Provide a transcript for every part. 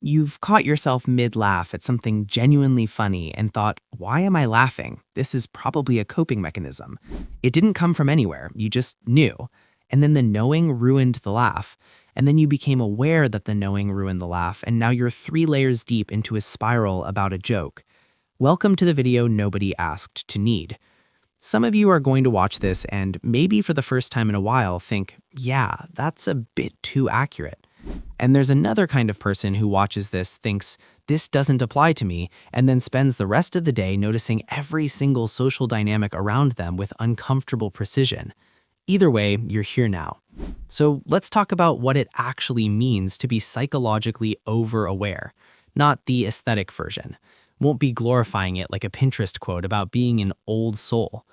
You've caught yourself mid-laugh at something genuinely funny and thought, why am I laughing? This is probably a coping mechanism. It didn't come from anywhere, you just knew. And then the knowing ruined the laugh. And then you became aware that the knowing ruined the laugh, and now you're 3 layers deep into a spiral about a joke. Welcome to the video nobody asked to need. Some of you are going to watch this and maybe for the first time in a while think, yeah, that's a bit too accurate. And there's another kind of person who watches this, thinks, this doesn't apply to me, and then spends the rest of the day noticing every single social dynamic around them with uncomfortable precision. Either way, you're here now. So let's talk about what it actually means to be psychologically over-aware, not the aesthetic version. Won't be glorifying it like a Pinterest quote about being an old soul.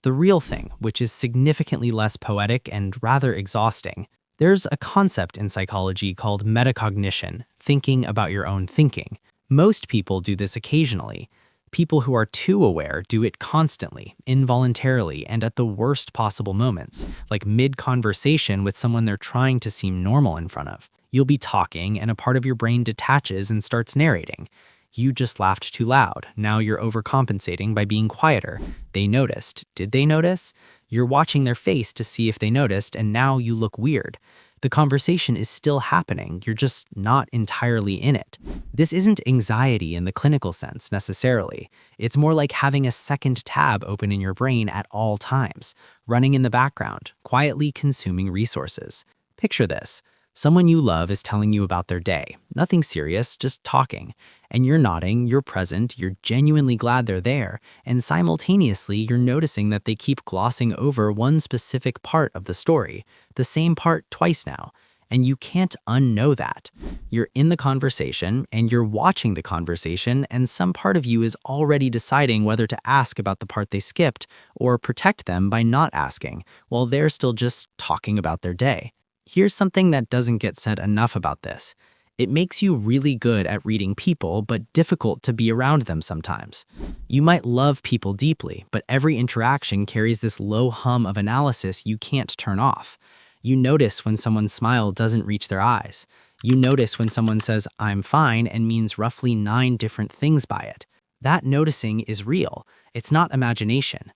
The real thing, which is significantly less poetic and rather exhausting. There's a concept in psychology called metacognition, thinking about your own thinking. Most people do this occasionally. People who are too aware do it constantly, involuntarily, and at the worst possible moments, like mid-conversation with someone they're trying to seem normal in front of. You'll be talking, and a part of your brain detaches and starts narrating. You just laughed too loud. Now you're overcompensating by being quieter. They noticed. Did they notice? You're watching their face to see if they noticed, and now you look weird. The conversation is still happening, you're just not entirely in it. This isn't anxiety in the clinical sense, necessarily. It's more like having a second tab open in your brain at all times, running in the background, quietly consuming resources. Picture this. Someone you love is telling you about their day. Nothing serious, just talking. And you're nodding, you're present, you're genuinely glad they're there, and simultaneously you're noticing that they keep glossing over one specific part of the story, the same part twice now, and you can't unknow that. You're in the conversation, and you're watching the conversation, and some part of you is already deciding whether to ask about the part they skipped or protect them by not asking, while they're still just talking about their day. Here's something that doesn't get said enough about this. It makes you really good at reading people, but difficult to be around them sometimes. You might love people deeply, but every interaction carries this low hum of analysis you can't turn off. You notice when someone's smile doesn't reach their eyes. You notice when someone says, "I'm fine," and means roughly 9 different things by it. That noticing is real. It's not imagination.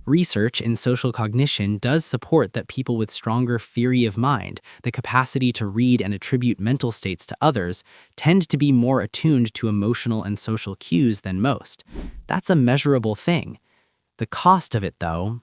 Research in social cognition does support that people with stronger theory of mind, the capacity to read and attribute mental states to others, tend to be more attuned to emotional and social cues than most. That's a measurable thing. The cost of it, though,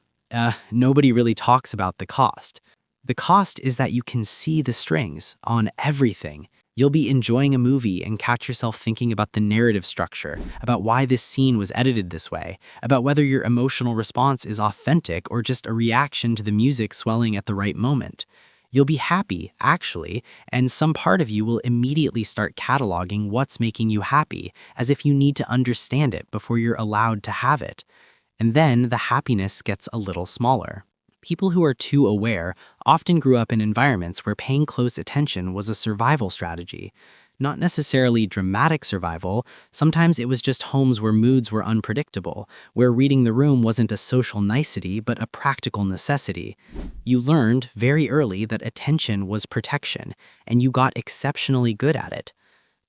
nobody really talks about the cost. The cost is that you can see the strings on everything. You'll be enjoying a movie and catch yourself thinking about the narrative structure, about why this scene was edited this way, about whether your emotional response is authentic or just a reaction to the music swelling at the right moment. You'll be happy, actually, and some part of you will immediately start cataloging what's making you happy, as if you need to understand it before you're allowed to have it. And then the happiness gets a little smaller. People who are too aware often grew up in environments where paying close attention was a survival strategy. Not necessarily dramatic survival, sometimes it was just homes where moods were unpredictable, where reading the room wasn't a social nicety but a practical necessity. You learned very early that attention was protection, and you got exceptionally good at it.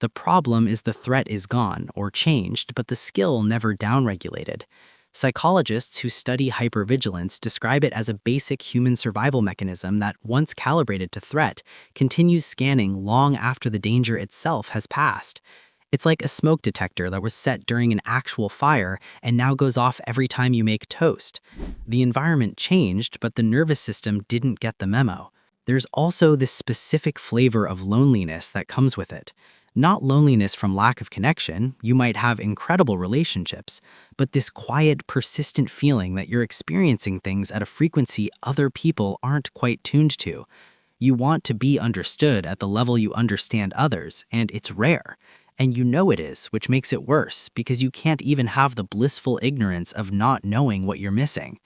The problem is the threat is gone or changed, but the skill never downregulated. Psychologists who study hypervigilance describe it as a basic human survival mechanism that, once calibrated to threat, continues scanning long after the danger itself has passed. It's like a smoke detector that was set during an actual fire and now goes off every time you make toast. The environment changed, but the nervous system didn't get the memo. There's also this specific flavor of loneliness that comes with it. Not loneliness from lack of connection, you might have incredible relationships, but this quiet, persistent feeling that you're experiencing things at a frequency other people aren't quite tuned to. You want to be understood at the level you understand others, and it's rare. And you know it is, which makes it worse, because you can't even have the blissful ignorance of not knowing what you're missing.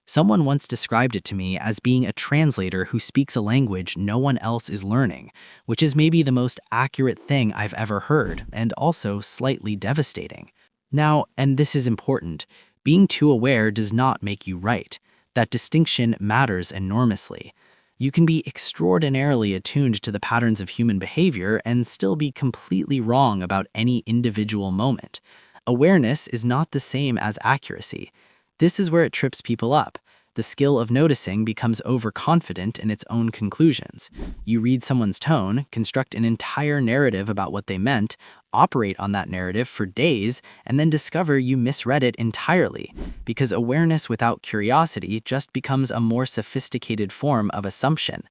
Someone once described it to me as being a translator who speaks a language no one else is learning, which is maybe the most accurate thing I've ever heard, and also slightly devastating. Now, and this is important, being too aware does not make you right. That distinction matters enormously. You can be extraordinarily attuned to the patterns of human behavior and still be completely wrong about any individual moment. Awareness is not the same as accuracy. This is where it trips people up. The skill of noticing becomes overconfident in its own conclusions. You read someone's tone, construct an entire narrative about what they meant, operate on that narrative for days, and then discover you misread it entirely, because awareness without curiosity just becomes a more sophisticated form of assumption.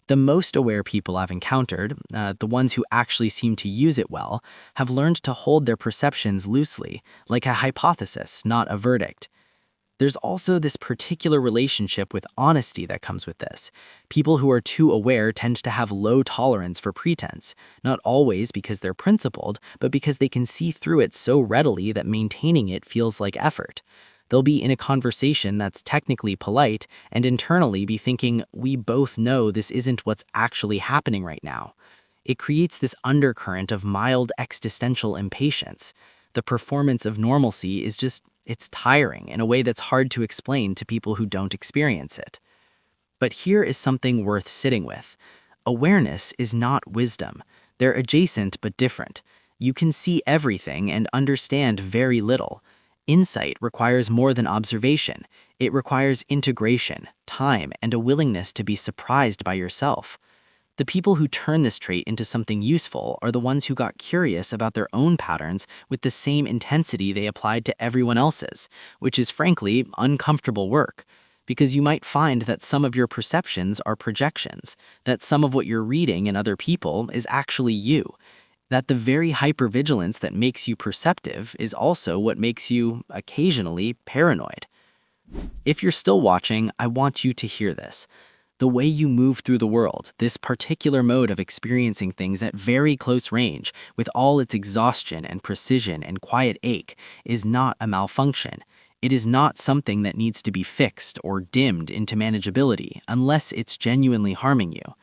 The most aware people I've encountered, the ones who actually seem to use it well, have learned to hold their perceptions loosely, like a hypothesis, not a verdict. There's also this particular relationship with honesty that comes with this. People who are too aware tend to have low tolerance for pretense, not always because they're principled, but because they can see through it so readily that maintaining it feels like effort. They'll be in a conversation that's technically polite and internally be thinking, we both know this isn't what's actually happening right now. It creates this undercurrent of mild existential impatience. The performance of normalcy is just, it's tiring in a way that's hard to explain to people who don't experience it. But here is something worth sitting with. Awareness is not wisdom. They're adjacent but different. You can see everything and understand very little. Insight requires more than observation. It requires integration, time, and a willingness to be surprised by yourself. The people who turn this trait into something useful are the ones who got curious about their own patterns with the same intensity they applied to everyone else's, which is frankly uncomfortable work, because you might find that some of your perceptions are projections, that some of what you're reading in other people is actually you, that the very hypervigilance that makes you perceptive is also what makes you, occasionally, paranoid. If you're still watching, I want you to hear this. The way you move through the world, this particular mode of experiencing things at very close range, with all its exhaustion and precision and quiet ache, is not a malfunction. It is not something that needs to be fixed or dimmed into manageability unless it's genuinely harming you.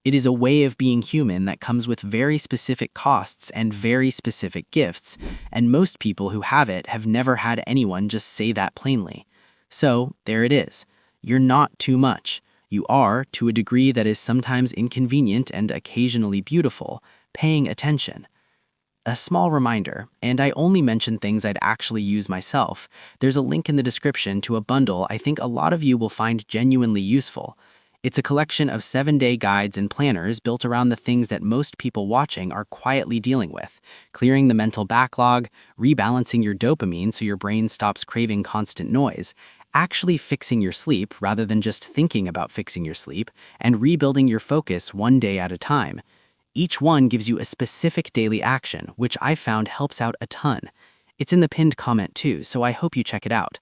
It is a way of being human that comes with very specific costs and very specific gifts, and most people who have it have never had anyone just say that plainly. So, there it is. You're not too much. You are, to a degree that is sometimes inconvenient and occasionally beautiful, paying attention. A small reminder, and I only mention things I'd actually use myself. There's a link in the description to a bundle I think a lot of you will find genuinely useful. It's a collection of 7-day guides and planners built around the things that most people watching are quietly dealing with: clearing the mental backlog, rebalancing your dopamine so your brain stops craving constant noise, actually fixing your sleep rather than just thinking about fixing your sleep, and rebuilding your focus one day at a time. Each one gives you a specific daily action, which I found helps out a ton. It's in the pinned comment too, so I hope you check it out.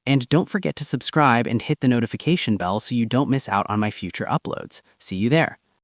And don't forget to subscribe and hit the notification bell so you don't miss out on my future uploads. See you there.